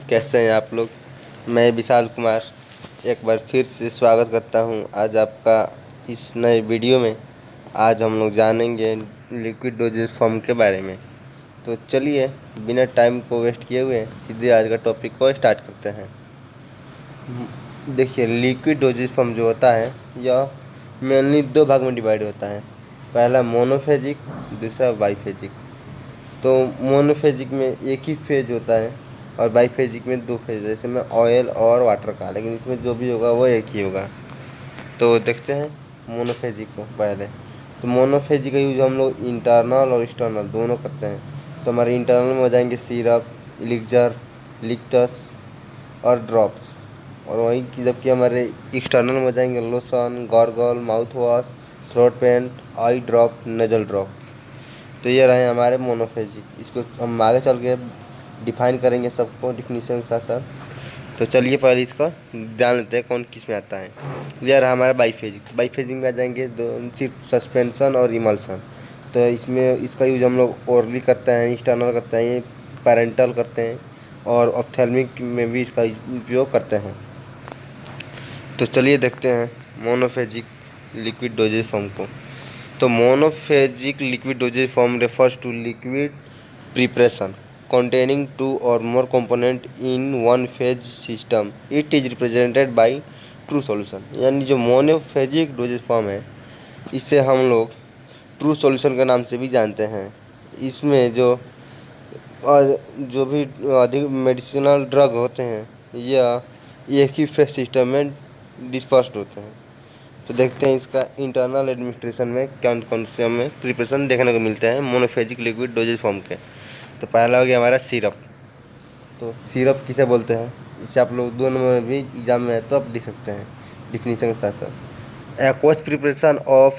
कैसे हैं आप लोग। मैं विशाल कुमार एक बार फिर से स्वागत करता हूं आज आपका इस नए वीडियो में। आज हम लोग जानेंगे लिक्विड डोजेज फॉर्म के बारे में। तो चलिए बिना टाइम को वेस्ट किए हुए सीधे आज का टॉपिक को स्टार्ट करते हैं। देखिए, लिक्विड डोजेज फॉर्म जो होता है यह मेनली दो भाग में डिवाइड होता है। पहला मोनोफेजिक, दूसरा बाईफेजिक। तो मोनोफेजिक में एक ही फेज होता है और बाईफेजिक में दो फेज, जैसे में ऑयल और वाटर का, लेकिन इसमें जो भी होगा वो एक ही होगा। तो देखते हैं मोनोफेजिक को पहले। तो मोनोफेजिक का यूज हम लोग इंटरनल और एक्सटर्नल दोनों करते हैं। तो हमारे इंटरनल में हो जाएंगे सिरप, इलिक्जर, लिक्टस और ड्रॉप्स। और वहीं की जबकि हमारे एक्सटर्नल में हो जाएंगे lotion, gargle, mouthwash, throat paint, eye drop, nasal drops. तो ये रहे हमारे मोनोफेजिक। इसको हम आगे चल के डिफाइन करेंगे सबको डिफिनीशन के साथ साथ। तो चलिए पहले इसका जान लेते हैं कौन किस में आता है। यह रहा हमारा बाईफेजिक। बाईफेजिक में आ जाएंगे दो, सिर्फ सस्पेंसन और इमल्सन। तो इसमें इसका यूज हम लोग ओरली करते हैं, एक्सटर्नल करते हैं, पेरेंटल करते हैं और ऑप्थेल्मिक में भी इसका उपयोग करते हैं। तो चलिए देखते हैं मोनोफेजिक लिक्विड डोजेज फॉर्म को। तो monophasic liquid dosage form refers to liquid preparation containing two or more component in one phase system. It is represented by true solution. यानी जो मोनोफेजिक डोजेज फॉर्म है इसे हम लोग ट्रू सॉल्यूशन के नाम से भी जानते हैं। इसमें जो भी अधिक मेडिसिनल ड्रग होते हैं यह एक ही फेज सिस्टम में डिस्पर्स्ड होते हैं। तो देखते हैं इसका इंटरनल एडमिनिस्ट्रेशन में कौन कौन से हमें प्रिपरेशन देखने को मिलते हैं मोनोफेजिक लिक्विड डोजेज फॉर्म के। तो पहला हो गया हमारा सिरप। तो सिरप किसे बोलते हैं, इसे आप लोग दोनों में भी एग्जाम में है तो आप लिख सकते हैं डिफिनीशन के साथ साथ। Aqueous preparation of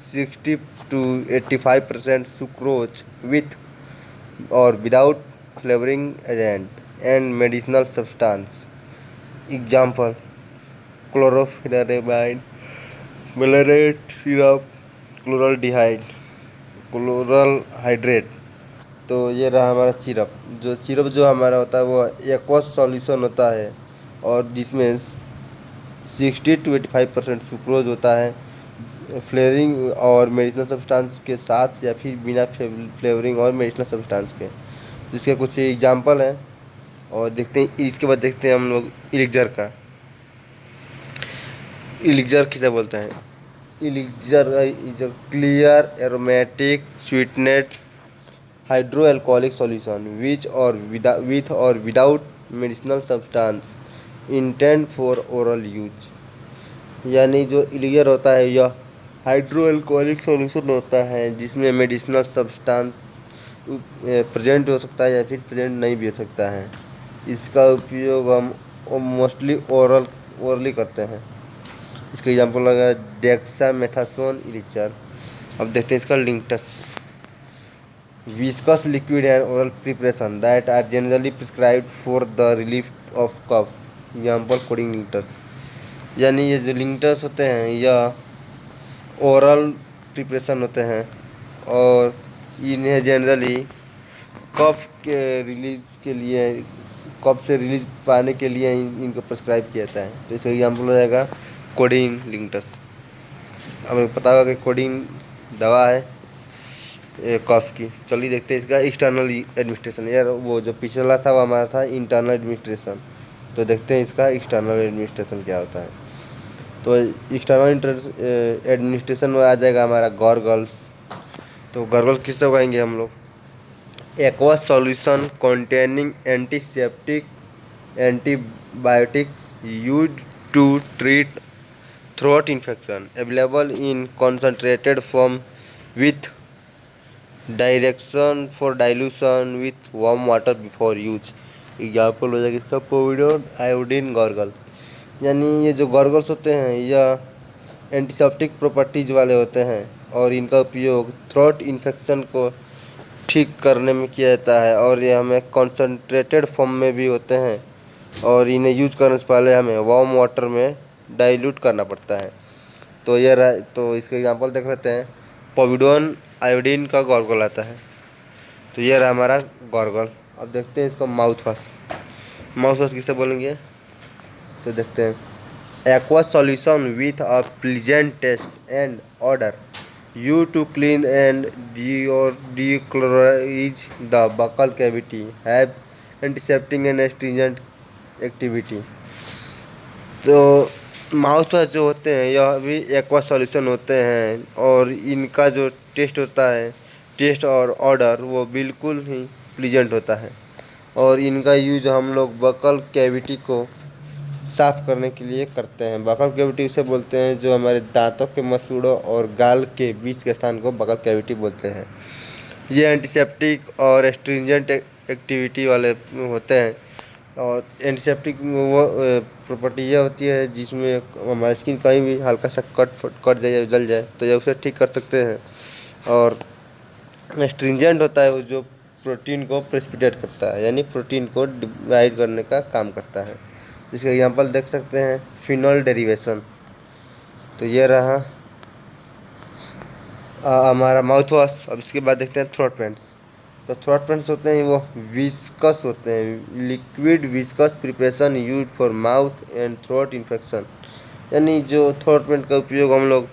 60 to 85% sucrose with or without flavouring agent and medicinal substance. Example chlorpheniramine, maleate syrup, chloraldehyde, chloral hydrate. तो ये रहा हमारा सिरप। जो हमारा होता है वो एक्वस सॉल्यूशन होता है और जिसमें 60 to 85% सुक्रोज होता है, फ्लेवरिंग और मेडिसिनल सब्सटेंस के साथ या फिर बिना फ्लेवरिंग और मेडिसिनल सब्सटेंस के। जिसके कुछ एग्जांपल हैं और देखते हैं। इसके बाद देखते हैं हम लोग इलिक्जर का। इलिक्जर किसे बोलते हैं, elixir is a clear aromatic sweetened hydroalcoholic solution with or without medicinal substance intended for oral use. यानी जो इलियर होता है यह हाइड्रो अल्कोहलिक सॉल्यूशन होता है जिसमें मेडिसिनल सब्सटेंस प्रेजेंट हो सकता है या फिर प्रेजेंट नहीं भी हो सकता है। इसका उपयोग हम मोस्टली ओरली करते हैं। इसका एग्जांपल लगा डेक्सामेथासोन इलिक्जर। अब देखते हैं इसका linctus. Viscous liquid and oral preparation that are generally prescribed for the relief of cough. Example coding linctus. यानी ये जो लिंक्टस होते हैं यह ओरल प्रिपरेशन होते हैं और इन्हें जनरली कफ के रिलीज के लिए, कफ से रिलीज पाने के लिए इनको प्रिस्क्राइब किया जाता है। तो इसका एग्जाम्पल हो जाएगा कोडिंग लिंक्टस। हमें पता होगा कि कोडिंग दवा है कफ की। चलिए देखते हैं इसका एक्सटर्नल एडमिनिस्ट्रेशन। यार वो जो पिछला था वो हमारा था इंटरनल एडमिनिस्ट्रेशन। तो देखते हैं इसका एक्सटर्नल एडमिनिस्ट्रेशन क्या होता है। तो एक्सटर्नल एडमिनिस्ट्रेशन में आ जाएगा हमारा गॉर्गल्स। तो गॉर्गल्स किससे उगाएंगे हम लोग, aqueous solution containing antiseptic antibiotics use to treat throat infection available in concentrated form with direction for dilution with warm water before use. Example हो जाएगा इसका पोविडोन आयोडीन गॉर्गल। यानी ये जो गॉर्गल्स होते हैं यह एंटीसेप्टिक प्रॉपर्टीज वाले होते हैं और इनका उपयोग थ्रोट इन्फेक्शन को ठीक करने में किया जाता है और ये हमें कॉन्सनट्रेटेड फॉर्म में भी होते हैं और इन्हें यूज करने से पहले हमें वार्म वाटर में डाइल्यूट करना पड़ता है। तो इसके एग्जांपल देख लेते हैं। पोविडोन आयोडीन का गॉर्गल आता है। तो ये रहा हमारा गॉर्गल। अब देखते हैं इसका माउथ वॉश। माउथ वॉश किसे बोलेंगे, तो देखते हैं। Aqua solution with a pleasant taste and order you to clean and decolourise the buccal cavity, have antiseptic and astringent activity. तो माउथ वॉश जो होते हैं यह भी एक्वा सॉल्यूशन होते हैं और इनका जो टेस्ट होता है, टेस्ट और ऑर्डर वो बिल्कुल ही प्लीजेंट होता है। और इनका यूज हम लोग बकल कैविटी को साफ़ करने के लिए करते हैं। बकल कैविटी उसे बोलते हैं जो हमारे दांतों के मसूड़ों और गाल के बीच के स्थान को बकल कैविटी बोलते हैं। ये एंटीसेप्टिक और एस्ट्रिंजेंट एक्टिविटी वाले होते हैं। और एंटीसेप्टिक वो प्रॉपर्टी यह होती है जिसमें हमारी स्किन कहीं भी हल्का सा कट जाए या जल जाए तो ये उसे ठीक कर सकते हैं। और एस्ट्रिंजेंट होता है वो जो प्रोटीन को प्रेसिपिटेट करता है, यानी प्रोटीन को डिवाइड करने का काम करता है। इसका एग्जांपल देख सकते हैं, फिनॉल डेरिवेशन। तो ये रहा हमारा माउथ वॉश। अब इसके बाद देखते हैं थ्रोट पेंट्स। तो थ्रोट पेंट्स होते हैं वो विस्कस होते हैं, liquid viscous preparation use for mouth and throat infection. यानी जो थ्रोट पेंट का उपयोग हम लोग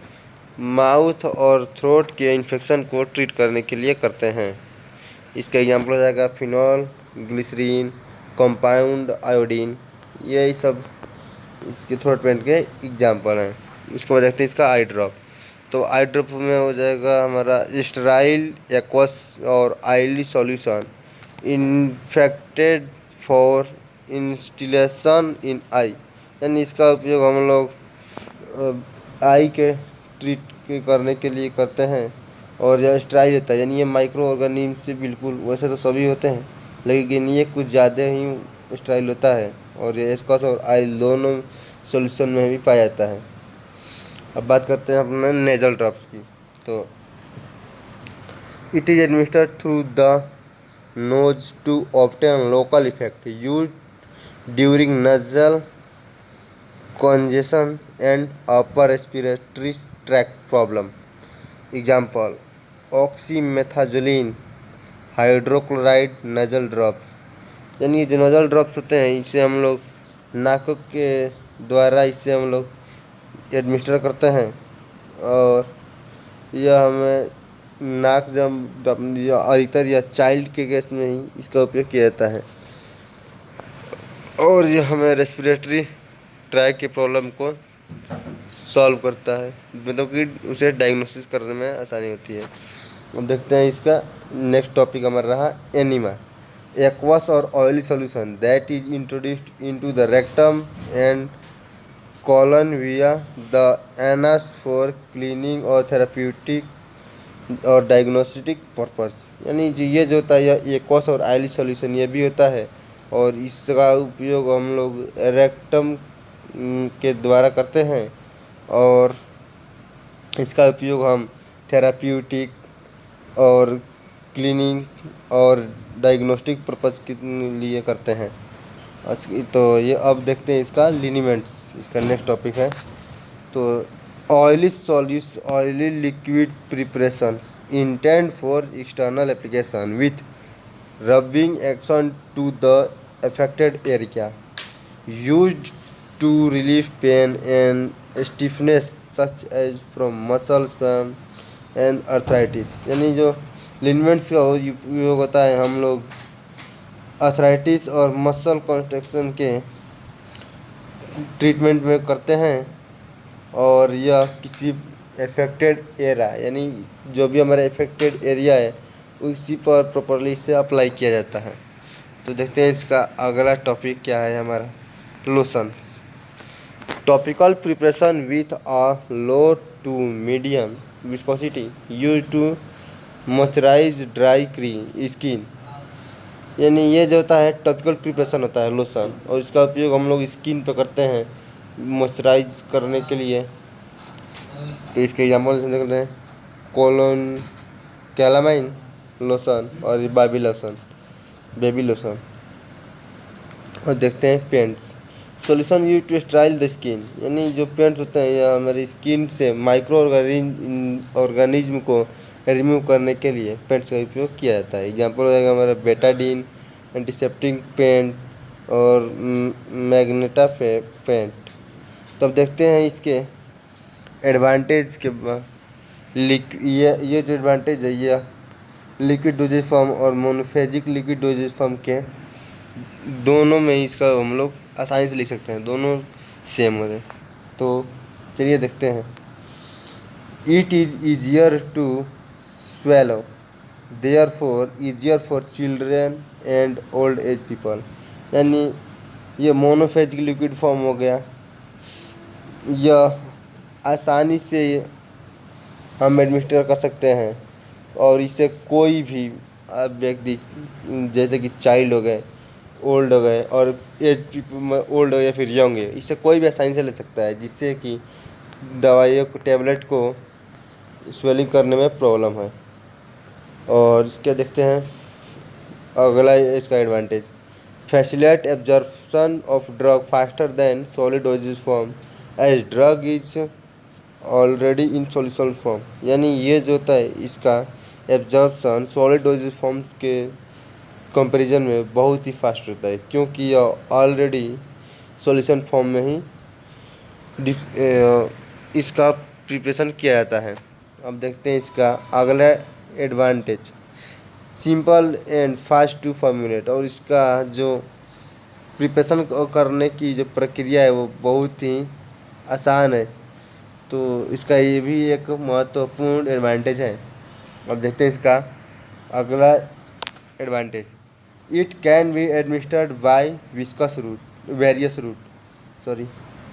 माउथ और थ्रोट के इन्फेक्शन को ट्रीट करने के लिए करते हैं। इसका एग्जांपल हो जाएगा फिनॉल, ग्लिसरीन, कंपाउंड आयोडीन, यही सब इसके थ्रोट पेंट के एग्जांपल हैं। इसके बाद देखते हैं इसका आई ड्रॉप। तो आई ड्रॉप में हो जाएगा हमारा sterile aqueous or oily solution infected for instillation in eye. यानी इसका उपयोग हम लोग आई के ट्रीट करने के लिए करते हैं। और यह स्टेराइल होता है, यानी ये माइक्रो ऑर्गेनिज्म से बिल्कुल, वैसे तो सभी होते हैं लेकिन ये कुछ ज़्यादा ही स्टेराइल होता है। और ये एक्वस और आयल दोनों सॉल्यूशन में भी पाया जाता है। अब बात करते हैं अपने नेजल ड्रॉप्स की। तो it is administered through the nose to obtain local effect use during nasal congestion and upper respiratory tract problem. Example, oxymethazoline hydrochloride nasal drops. यानी जो नजल ड्रॉप्स होते हैं इसे हम लोग नाकों के द्वारा इसे हम लोग एडमिनिस्टर करते हैं। और यह हमें नाक जब या अधिकतर या चाइल्ड के केस में ही इसका उपयोग किया जाता है। और यह हमें रेस्पिरेटरी ट्रैक की प्रॉब्लम को सॉल्व करता है, मतलब कि उसे डायग्नोसिस करने में आसानी होती है। अब देखते हैं इसका नेक्स्ट टॉपिक हमारा रहा एनिमा, एक्वस और oily solution that is introduced into the rectum and colon विया द एनस फॉर क्लीनिंग और थेराप्यूटिक और डायग्नोस्टिक पर्पस। यानी ये जो होता है यह एक्वस और ऑयली सॉल्यूशन ये भी होता है और इसका उपयोग हम लोग रेक्टम के द्वारा करते हैं। और इसका उपयोग हम थेराप्यूटिक और क्लीनिंग और डायग्नोस्टिक पर्पस के लिए करते हैं। तो ये अब देखते हैं इसका लिनीमेंट्स, इसका नेक्स्ट टॉपिक है। तो oily liquid preparations intend for external application with rubbing action to the affected area used to relieve pain and stiffness such as from muscle spasm and arthritis। यानी जो लिनमेंट्स का उपयोग होता है हम लोग आर्थराइटिस और मसल कॉन्ट्रैक्शन के ट्रीटमेंट में करते हैं। और यह किसी अफेक्टेड एरिया, यानी जो भी हमारा अफेक्टेड एरिया है उसी पर प्रॉपरली इसे अप्लाई किया जाता है। तो देखते हैं इसका अगला टॉपिक क्या है हमारा, lotions. Topical preparation with a low to medium viscosity use to moisturise dry skin. यानी ये जो होता है टॉपिकल प्रिपरेशन होता है लोशन, और इसका उपयोग हम लोग स्किन पर करते हैं मॉइस्चराइज करने के लिए। तो इसके एग्जाम्पल देखते हैं, कोलोन कैलामाइन लोशन और बेबी लोशन। और देखते हैं paints, solution use to style the skin. यानी जो पेंट्स होते हैं यह हमारी स्किन से माइक्रो ऑर्गेनिज्म को रिमूव करने के लिए पेंट्स का उपयोग किया जाता है। एग्जांपल हो जाएगा हमारा बेटाडीन एंटीसेप्टिक पेंट, और मैग्नेटा पेंट। तो अब देखते हैं इसके एडवांटेज के ये जो एडवांटेज है, ये लिक्विड डोजेज फॉर्म और मोनोफेजिक लिक्विड डोजेज फॉर्म के दोनों में ही इसका हम लोग आसानी से लिख सकते हैं, दोनों सेम होते हैं। तो चलिए देखते हैं। It is easier to swallow, therefore easier for children and old age people. यानी ये मोनोफेजिक लिक्विड फॉर्म हो गया, यह आसानी से हम एडमिनिस्टर कर सकते हैं और इससे कोई भी व्यक्ति, जैसे कि चाइल्ड हो गए, ओल्ड हो गए और एज पीपल ओल्ड हो या फिर यंग है, इससे कोई भी आसानी से ले सकता है, जिससे कि दवाइयों को टैबलेट को स्वेलिंग करने में प्रॉब्लम है। और इसके देखते हैं अगला इसका advantage, facilitate absorption of drug faster than solid dosage form as drug is already in solution form. यानी ये जो होता है इसका एब्जॉर्प्शन सॉलिड डोजेज फॉर्म्स के कंपैरिजन में बहुत ही फास्ट होता है, क्योंकि यह ऑलरेडी सॉल्यूशन फॉर्म में ही इसका प्रिपरेशन किया जाता है। अब देखते हैं इसका अगला advantage, simple and fast to formulate. और इसका जो प्रिपरेशन करने की जो प्रक्रिया है वो बहुत ही आसान है, तो इसका ये भी एक महत्वपूर्ण एडवांटेज है। अब देखते हैं इसका अगला advantage, it can be administered by viscous route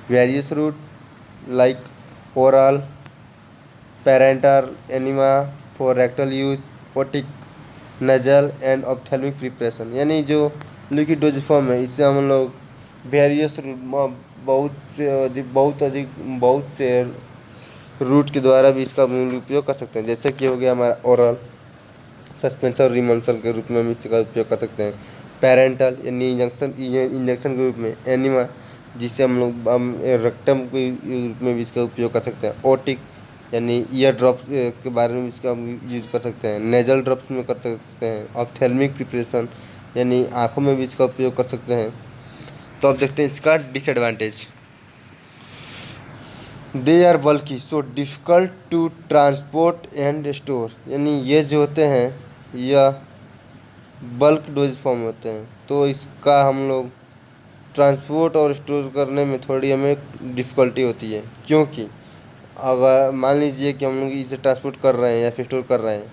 various route like oral, parenteral enema for rectal use, otic, nasal and ophthalmic preparation. यानी जो लिक्विड डोज फॉर्म है, इससे हम लोग वेरियस रूट, बहुत से रूट के द्वारा भी इसका उपयोग कर सकते हैं। जैसे कि हो गया हमारा ओरल, सस्पेंशन रिमल्सन के रूप में हम इसका उपयोग कर सकते हैं। पेरेंटल यानी इंजेक्शन के रूप में। एनिमा, जिससे हम लोग रेक्टम के रूप में भी इसका उपयोग कर सकते हैं। ओटिक यानी ईयर ड्रॉप्स के बारे में इसका यूज कर सकते हैं। नेजल ड्रॉप्स में कर सकते हैं। ऑप्थेल्मिक प्रिपरेशन यानी आँखों में भी इसका उपयोग कर सकते हैं। तो अब देखते हैं इसका disadvantage, they are bulky so difficult to transport and store. यानी ये जो होते हैं यह बल्क डोज फॉर्म होते हैं, तो इसका हम लोग ट्रांसपोर्ट और स्टोर करने में थोड़ी हमें डिफ़िकल्टी होती है, क्योंकि अगर मान लीजिए कि हम लोग इसे ट्रांसपोर्ट कर रहे हैं या फिर स्टोर कर रहे हैं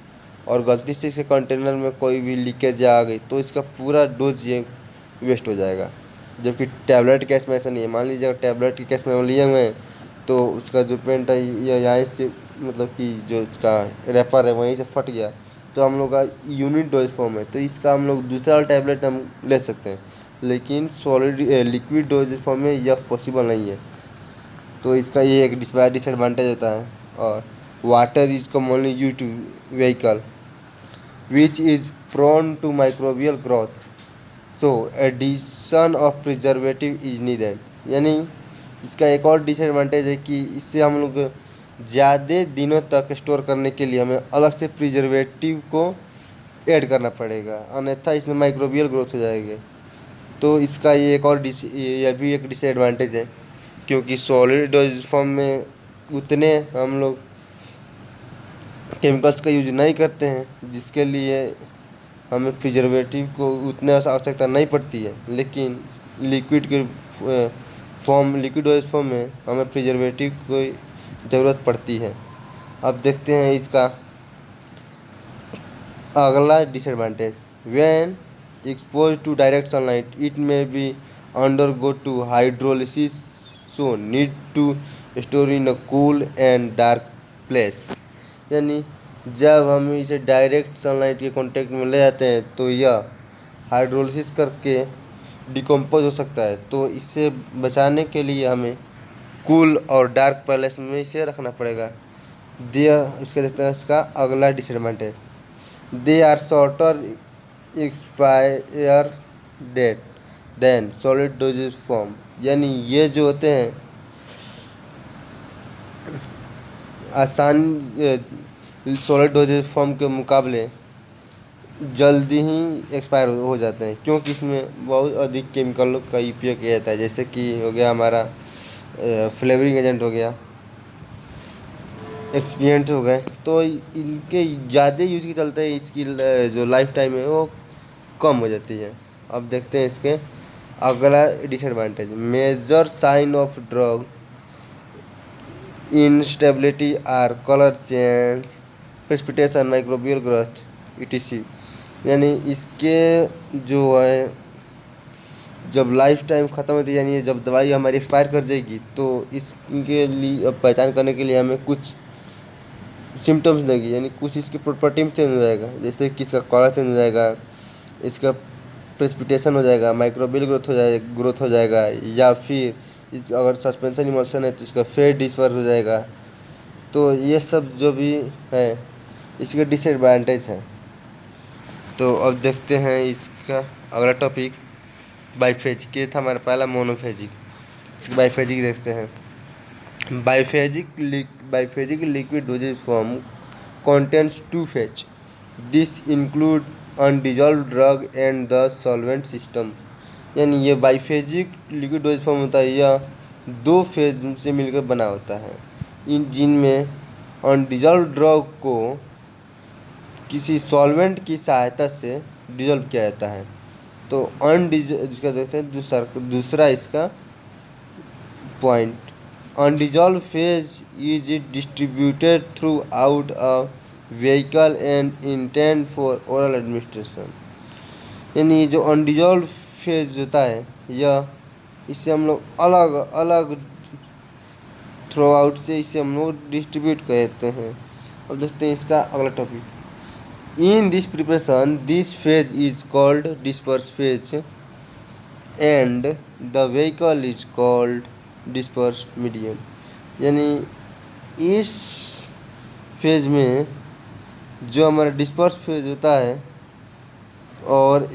और गलती से इसके कंटेनर में कोई भी लीकेज आ गई, तो इसका पूरा डोज ये वेस्ट हो जाएगा। जबकि टैबलेट केस में ऐसा नहीं है। मान लीजिए अगर टैबलेट के केस में हम लिए हुए हैं, तो उसका जो पेंट है ये यहाँ से, मतलब कि जो इसका रैपर है वहीं से फट गया, तो हम लोग का यूनिट डोज फॉर्म है, तो इसका हम लोग दूसरा टैबलेट हम ले सकते हैं। लेकिन सॉलिड लिक्विड डोज फॉर्म में यह पॉसिबल नहीं है, तो इसका ये एक डिसएडवांटेज होता है। और water is commonly used to vehicle which is prone to microbial growth, so addition of preservative is needed. यानी इसका एक और डिसएडवांटेज है कि इससे हम लोग ज़्यादा दिनों तक स्टोर करने के लिए हमें अलग से प्रिजर्वेटिव को ऐड करना पड़ेगा, अन्यथा इसमें माइक्रोबियल ग्रोथ हो जाएगी। तो इसका ये एक और यह भी एक डिसएडवांटेज है, क्योंकि सॉलिड डोज फॉर्म में उतने हम लोग केमिकल्स का यूज नहीं करते हैं, जिसके लिए हमें प्रिजर्वेटिव को उतने आवश्यकता नहीं पड़ती है। लेकिन लिक्विड के लिक्विड डोज फॉर्म में हमें प्रिजर्वेटिव की ज़रूरत पड़ती है। अब देखते हैं इसका अगला disadvantage, when expose to direct sunlight it may be undergo to hydrolysis, so need to store in a cool and dark place. यानी जब हम इसे डायरेक्ट सनलाइट के कांटेक्ट में ले जाते हैं, तो यह हाइड्रोलिसिस करके डिकम्पोज हो सकता है। तो इससे बचाने के लिए हमें कूल और डार्क प्लेस में इसे रखना पड़ेगा। इसके देखते हैं इसका अगला disadvantage, they are shorter expire date than solid dosage form. यानी ये जो होते हैं आसान सॉलिड डोजेज फॉर्म के मुकाबले जल्दी ही एक्सपायर हो जाते हैं, क्योंकि इसमें बहुत अधिक केमिकल का उपयोग किया जाता है। जैसे कि हो गया हमारा फ्लेवरिंग एजेंट हो गया, एक्सपिएंट हो गए, तो इनके ज़्यादा यूज़ के चलते इसकी जो लाइफ टाइम है वो कम हो जाती है। अब देखते हैं इसके अगला disadvantage. Major sign of drug instability are colour change, precipitation, microbial growth, ETC. यानी इसके जो है जब लाइफ टाइम ख़त्म होती है, यानी जब दवाई हमारी एक्सपायर कर जाएगी, तो इसके लिए अब पहचान करने के लिए हमें कुछ सिम्टम्स देगी, यानी कुछ इसकी प्रॉपर्टी में चेंज हो जाएगा। जैसे कि इसका कलर चेंज हो जाएगा, इसका प्रेसिपिटेशन हो जाएगा, माइक्रोबियल ग्रोथ हो जाएगा, या फिर इस अगर सस्पेंशन इमल्शन है तो इसका फेस डिसवर हो जाएगा। तो ये सब जो भी है इसके डिसएडवांटेज हैं। तो अब देखते हैं इसका अगला टॉपिक, बाइफेजिक। ये था हमारा पहला मोनोफेजिक। बाइफेजिक देखते हैं। Biphasic liquid dosage form contains two phase. This include undissolved drug and the solvent system। यानी ये बाइफेजिक लिक्विड डोज फॉर्म होता है, यह दो फेज से मिलकर बना होता है, इन जिनमें अनडिजॉल्व ड्रग को किसी सॉल्वेंट की सहायता से डिजॉल्व किया जाता है। तो इसका देखते हैं दूसरा इसका point, undissolved phase is distributed through out a vehicle and intend for oral administration. यानी जो अनडिजॉल्व फेज होता है यह इसे हम लोग अलग अलग थ्रू आउट से इसे हम लोग डिस्ट्रीब्यूट करते हैं। अब देखते हैं इसका अगला topic. In this preparation, this phase is called disperse phase and the vehicle is called dispersed medium। यानी इस फेज में जो हमारा डिस्पर्स फेज होता है और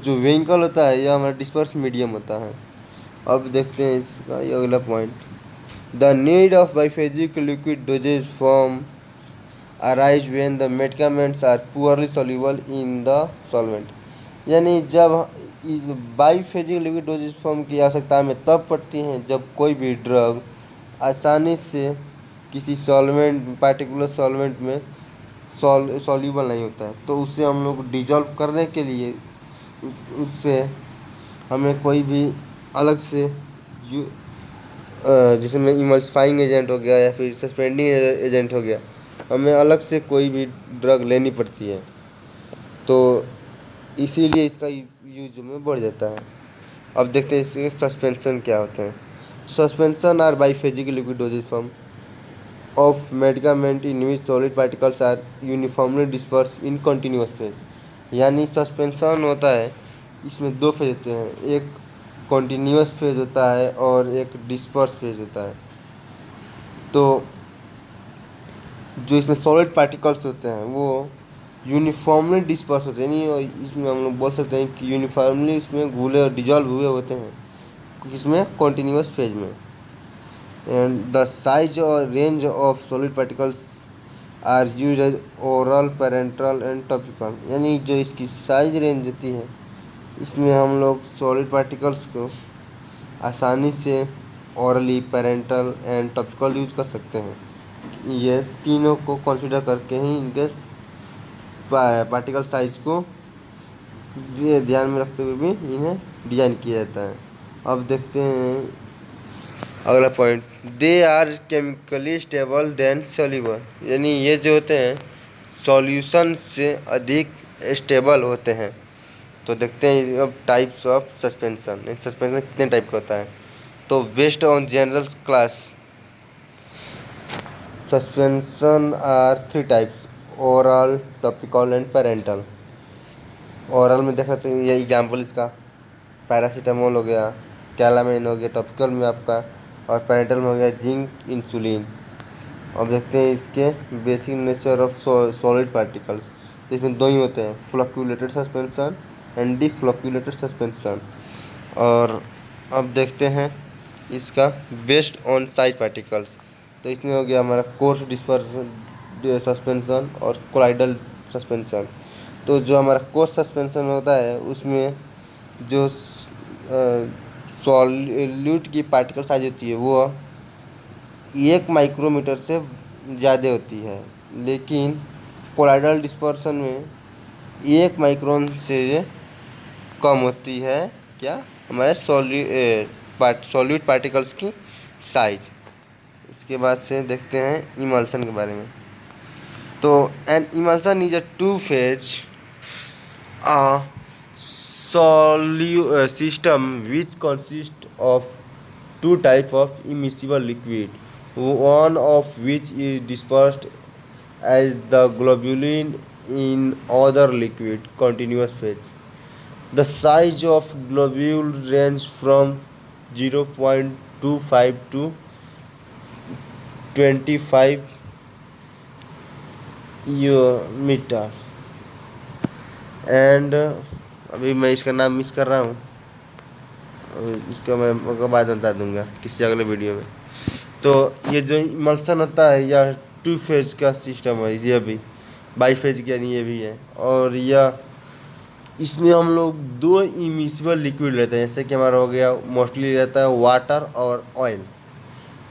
जो वेहिकल होता है यह हमारा डिस्पर्स मीडियम होता है। अब देखते हैं इसका ये अगला point, the need of biphasic liquid dosage form arise when the medicaments are poorly soluble in the solvent। यानी जब इस बाइफेजिक लिक्विड डोजेज फॉर्म की आवश्यकता हमें तब पड़ती है जब कोई भी ड्रग आसानी से किसी सॉल्वेंट पार्टिकुलर सॉल्वेंट में सॉल्यूबल नहीं होता है, तो उसे हम लोग डिजॉल्व करने के लिए उससे हमें कोई भी अलग से जिसमें इमल्सिफाइंग एजेंट हो गया या फिर सस्पेंडिंग एजेंट हो गया, हमें अलग से कोई भी ड्रग लेनी पड़ती है, तो इसीलिए इसका यूज में बढ़ जाता है। अब देखते हैं इसके सस्पेंशन क्या होते हैं। Suspension are biphasic liquid dosage form of medicament in which solid particles are uniformly disperse in continuous phase. यानी सस्पेंशन होता है, इसमें दो फेज होते हैं, एक कंटिन्यूअस फेज होता है और एक डिस्पर्स फेज होता है। तो जो इसमें सॉलिड पार्टिकल्स होते हैं वो यूनिफॉर्मली डिस्पर्स होते हैं, यानी इसमें हम लोग बोल सकते हैं कि यूनिफॉर्मली इसमें घुले और डिजॉल्व हुए होते हैं इसमें कॉन्टीन्यूअस फेज में। एंड द साइज और range of solid particles are use as oral, parenteral and topical. यानी जो इसकी साइज रेंज होती है इसमें हम लोग सॉलिड पार्टिकल्स को आसानी से orally, parental and topical use कर सकते हैं। ये तीनों को कंसीडर करके ही इनके पार्टिकल साइज को ध्यान में रखते हुए भी इन्हें डिजाइन किया जाता है। अब देखते हैं अगला point, they are chemically stable than soluble. यानी ये जो होते हैं सॉल्यूशन से अधिक स्टेबल होते हैं। तो देखते हैं अब टाइप्स ऑफ सस्पेंशन। सस्पेंशन कितने टाइप का होता है, तो based on general class suspension are three types, oral, topical and parenteral. Oral में देख सकते हैं ये एग्जाम्पल इसका पैरासीटामोल हो गया, कैलामाइन हो गया टॉपिकल में आपका, और पेरेंटल में हो गया जिंक, इंसुलिन। अब देखते हैं इसके basic nature of solid particles. तो इसमें दो ही होते हैं, फ्लक्यूलेटेड सस्पेंशन एंड डिफ्लक्यूलेटेड सस्पेंशन। और अब देखते हैं इसका बेस्ड ऑन साइज पार्टिकल्स। तो इसमें हो गया हमारा कोर्स डिस्पर्सन सस्पेंशन और कोलाइडल सस्पेंशन। तो जो हमारा कोर्स सस्पेंशन होता है उसमें जो सॉल्यूट की पार्टिकल साइज होती है वो 1 माइक्रोमीटर से ज़्यादा होती है, लेकिन कोलाइडल डिस्पर्सन में 1 माइक्रोन से कम होती है क्या, हमारे सॉल्यूट पार्टिकल्स की साइज। इसके बाद से देखते हैं इमल्सन के बारे में। तो an emulsion is a two phase system which consists of two types of immiscible liquid, one of which is dispersed as the globulin in other liquid continuous phase. The size of globule range from 0.25 to 25 metre and अभी मैं इसका नाम miss कर रहा हूँ, इसका मैं आपको बाद में बता दूंगा किसी अगले वीडियो में। तो ये जो इमल्सन होता है यह 2 फेज का सिस्टम है, ये भी बाई फेज का नहीं, ये भी है। और यह इसमें हम लोग 2 इमिसिबल लिक्विड लेते हैं, जैसे कि हमारा हो गया मोस्टली रहता है वाटर और ऑयल।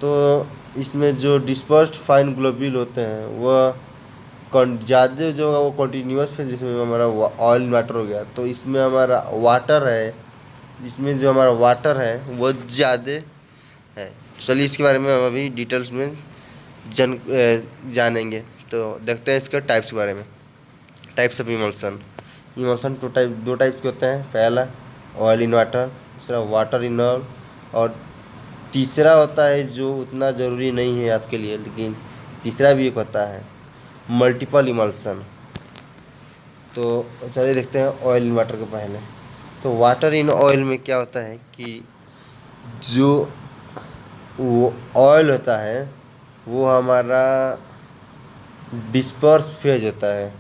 तो इसमें जो डिस्पर्स्ड फाइन ग्लोब्यूल होते हैं वह ज़्यादा जो होगा वो कंटिन्यूस फेज, जिसमें हमारा ऑयल वाटर हो गया। तो इसमें हमारा वाटर है, इसमें जो हमारा वाटर है वो ज़्यादा है। चलिए इसके बारे में हम अभी डिटेल्स में जानेंगे। तो देखते हैं इसके टाइप्स के बारे में। Types of emulsion. इमल्सन दो टाइप्स के होते हैं। पहला ऑयल इन वाटर, दूसरा वाटर इन ऑयल, और तीसरा होता है जो उतना ज़रूरी नहीं है आपके लिए, लेकिन तीसरा भी एक होता है मल्टीपल इमल्सन। तो चलिए देखते हैं ऑयल इन वाटर के पहले। तो वाटर इन ऑयल में क्या होता है कि जो वो ऑयल होता है वो हमारा डिस्पर्स फेज होता है,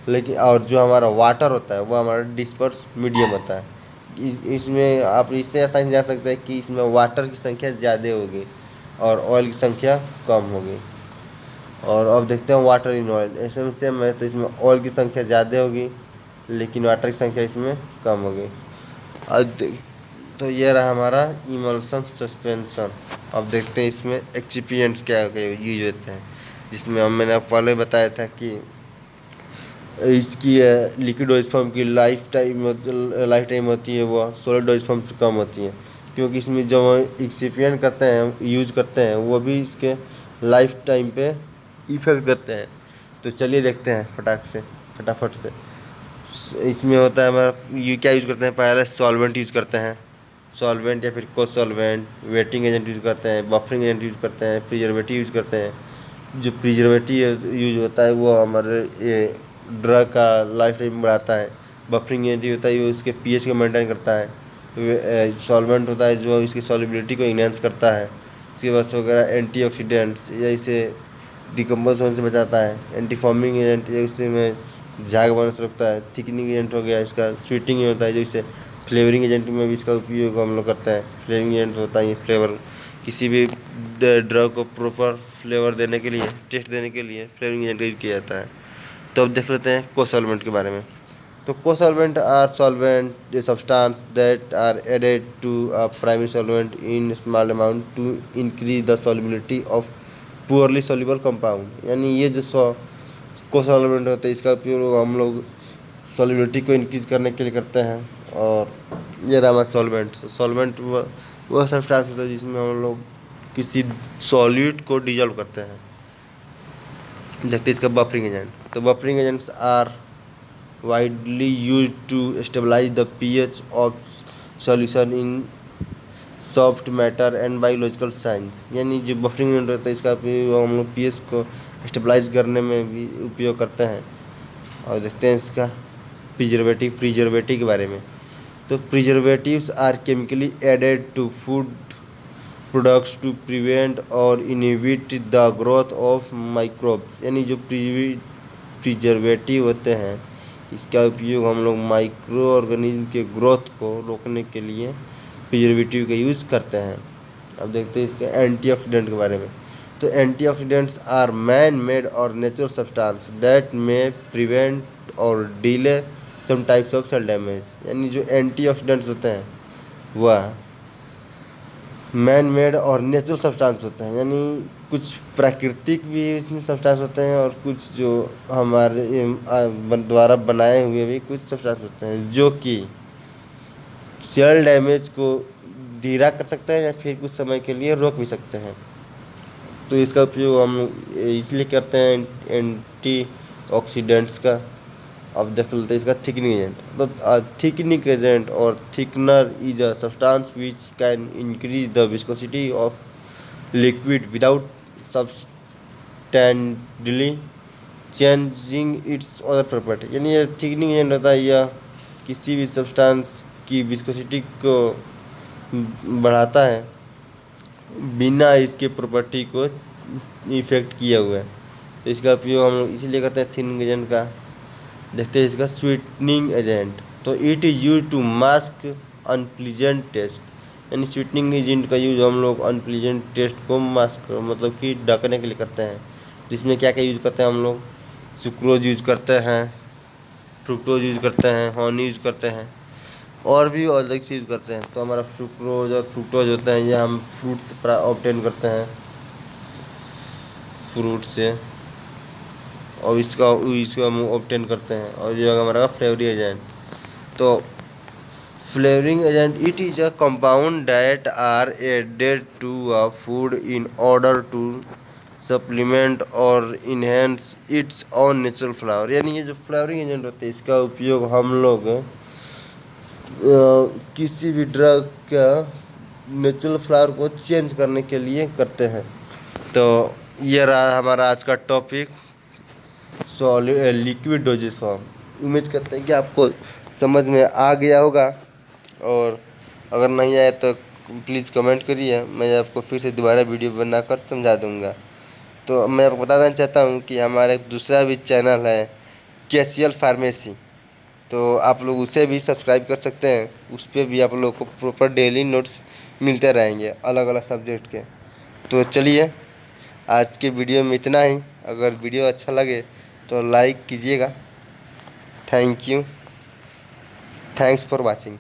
लेकिन और जो हमारा वाटर होता है वो हमारा डिस्पर्स मीडियम होता है। इसमें आप इससे आसानी जा सकते हैं कि इसमें वाटर की संख्या ज़्यादा होगी और ऑयल की संख्या कम होगी। और अब देखते हैं वाटर इन ऑयल, ऐसे में सेम है। तो इसमें ऑयल की संख्या ज़्यादा होगी लेकिन वाटर की संख्या इसमें कम होगी। तो ये रहा हमारा इमल्सन सस्पेंशन। अब देखते हैं इसमें एक्सिपिएंट्स क्या यूज होते हैं, जिसमें मैंने आपको पहले बताया था कि इसकी लिक्विड डोज फॉर्म की लाइफ टाइम होती है वो सॉलिड डोज फॉर्म से कम होती है, क्योंकि इसमें जो एक्सिपिएंट करते हैं यूज करते हैं वो भी इसके लाइफ टाइम पे इफेक्ट करते हैं। तो चलिए देखते हैं फटाफट से। इसमें होता है हमारा ये क्या यूज़ करते हैं, पहले सॉल्वेंट यूज़ करते हैं, सॉल्वेंट या फिर को सॉल्वेंट, वेटिंग एजेंट यूज़ करते हैं, बफरिंग एजेंट यूज़ करते हैं, प्रिजर्वेटिव यूज़ करते हैं। जो प्रिजर्वेटिव यूज होता है वो हमारे ये ड्रग का लाइफ टाइम बढ़ाता है। बफरिंग एजेंट होता है वो उसके पीएच को मेंटेन करता है। सॉल्वेंट होता है जो इसकी सॉल्युबिलिटी को इनहेंस करता है। उसके बाद वगैरह एंटीऑक्सीडेंट्स या इसे डिकम्पोज होने से बचाता है। एंटीफॉर्मिंग एजेंट या इससे में झाग बनने से रोकता है। थिकनिंग एजेंट हो गया, इसका स्वीटिंग होता है जो इसे फ्लेवरिंग एजेंट में भी इसका उपयोग हम लोग करते हैं। फ्लेवरिंग एजेंट होता है ये फ्लेवर, किसी भी ड्रग को प्रॉपर फ्लेवर देने के लिए, टेस्ट देने के लिए फ्लेवरिंग एजेंट का यूज किया जाता है। तो अब देख लेते हैं को-सॉल्वेंट के बारे में। तो cosolvent are solvent substance that are added to a primary solvent in small amount to increase the solubility of poorly soluble compound. यानी ये जो को-सॉल्वेंट होते हैं इसका उपयोग हम लोग सॉल्युबिलिटी को इंक्रीज करने के लिए करते हैं। और ये रहा हमारा सॉल्वेंट वह सब्सटेंस होता है जिसमें हम लोग किसी सॉल्यूट को डिजॉल्व करते हैं। देखते हैं इसका बफरिंग एजेंट। तो buffering agents are widely use to stabilize the pH of solution in soft matter and biological science. यानी जो बफरिंग एजेंट होता है इसका उपयोग हम लोग पीएच को स्टेबलाइज करने में भी उपयोग करते हैं। और देखते हैं इसका प्रिजर्वेटिव के बारे में। तो preservatives are chemically added to food products to prevent or inhibit the growth of microbes. यानी जो प्रिजर्वेटिव होते हैं इसका उपयोग हम लोग माइक्रो ऑर्गेनिज्म के ग्रोथ को रोकने के लिए प्रिजर्वेटिव का यूज़ करते हैं। अब देखते हैं इसके एंटीऑक्सीडेंट के बारे में। तो एंटीऑक्सीडेंट्स आर मैन मेड और natural substance that may prevent or delay some types of cell damage. यानी जो एंटीऑक्सीडेंट्स होते हैं वह मैन मेड और नेचुरल सब्सटेंस होते हैं, यानी कुछ प्राकृतिक भी इसमें सब्सटेंस होते हैं और कुछ जो हमारे द्वारा बनाए हुए भी कुछ सब्सटेंस होते हैं जो कि सेल डैमेज को धीरा कर सकते हैं या फिर कुछ समय के लिए रोक भी सकते हैं। तो इसका उपयोग हम इसलिए करते हैं एंटी ऑक्सीडेंट्स का। अब देख लेते हैं इसका थिकनिंग एजेंट। तो thickening agent or thickener is a substance which can increase the viscosity of liquid without substantially changing its other property. यानी ये थिकनिंग एजेंट होता है, यह किसी भी सब्सटेंस की विस्कोसिटी को बढ़ाता है बिना इसके प्रॉपर्टी को इफेक्ट किए हुए। तो इसका उपयोग हम लोग इसीलिए करते हैं थिकनिंग एजेंट का। देखते हैं इसका स्वीटनिंग एजेंट। तो it is use to mask unpleasant taste. यानी स्वीटनिंग एजेंट का यूज हम लोग अनप्लीजेंट टेस्ट को मास्क मतलब कि ढकने के लिए करते हैं। जिसमें क्या क्या यूज करते हैं हम लोग, सुक्रोज यूज करते हैं, फ्रुक्टोज यूज करते हैं, हनी यूज करते हैं और भी अलग चीज़ करते हैं। तो हमारा सुक्रोज और फ्रुक्टोज होते हैं, ये हम फ्रूट से ऑब्टेन करते हैं, फ्रूट से, और इसका हम ऑब्टेन करते हैं। और ये हमारा फ्लेवरिंग एजेंट। तो flavouring agent it is a compound that are added to a food in order to supplement or enhance its own natural flavour. यानी ये जो फ्लेवरिंग एजेंट होते हैं इसका उपयोग हम लोग किसी भी ड्रग का नेचुरल फ्लेवर को चेंज करने के लिए करते हैं। तो ये रहा हमारा आज का topic, solid liquid dosage form. उम्मीद करते हैं कि आपको समझ में आ गया होगा, और अगर नहीं आए तो प्लीज़ कमेंट करिए, मैं आपको फिर से दोबारा वीडियो बनाकर समझा दूंगा। तो मैं आपको बताना चाहता हूँ कि हमारा एक दूसरा भी चैनल है कैसियल फार्मेसी, तो आप लोग उसे भी सब्सक्राइब कर सकते हैं। उस पर भी आप लोग को प्रॉपर डेली नोट्स मिलते रहेंगे अलग अलग सब्जेक्ट के। तो चलिए आज के वीडियो में इतना ही। अगर वीडियो अच्छा लगे तो लाइक कीजिएगा। Thank you, thanks for watching.